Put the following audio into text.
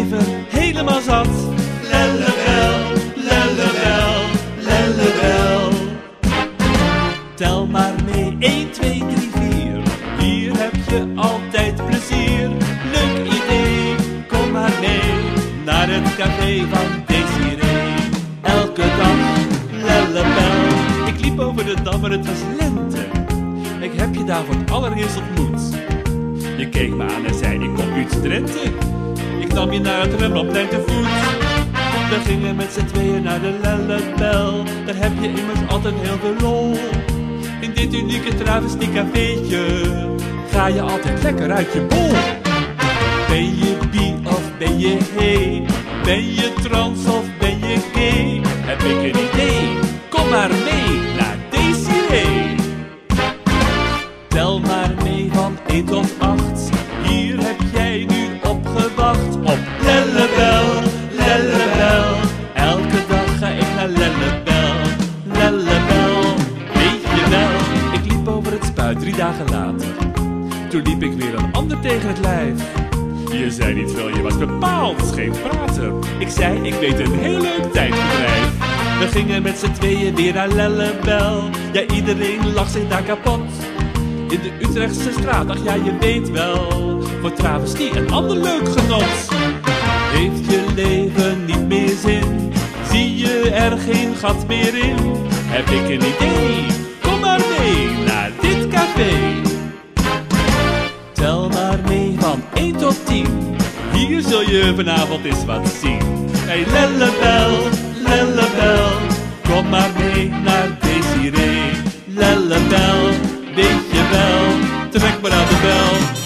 leven helemaal zat. Lellebel, lellebel, lellebel. Tel maar mee, 1, 2, 3, 4. Hier heb je altijd plezier. Leuk idee, kom maar mee naar het café van Desiree. Elke dag, lellebel. Ik liep over de dam en het was lente. Ik heb je daar voor het allereerst ontmoet. Je keek me aan en zei, ik kom uit Drenthe. Ik nam je naar het Rembrandtplein te voet. We gingen met z'n tweeën naar de Lellebel. Daar heb je immers altijd heel veel lol. In dit unieke travestiecafeetje ga je altijd lekker uit je bol. Ben je bi of ben je he? Ben je trans of ben je gay? Heb ik een idee? Kom maar mee naar Desiree. Tel maar mee van 1 tot 8. Hier heb jij nu op gewacht. Op Lellebel, Lellebel. Elke dag ga ik naar Lellebel, Lellebel. Weet je wel, ik liep over het spuit 3 dagen later. Toen liep ik weer een ander tegen het lijf. Je zei niet veel, je was bepaald geen prater. Ik zei, ik weet een heel leuk tijdbedrijf. We gingen met z'n tweeën weer naar Lellebel. Ja, iedereen lag zich daar kapot. In de Utrechtse straat, ach ja, je weet wel. Voor travestie een ander leuk genot. Heeft je leven niet meer zin? Zie je er geen gat meer in? Heb ik een idee? Kom maar mee naar dit café. Tel maar mee van 1 tot 10. Hier zul je vanavond eens wat zien. Hey Lellebel, Lellebel. Kom maar mee naar Desiree. Lellebel, weet je wel. Trek maar aan de bel.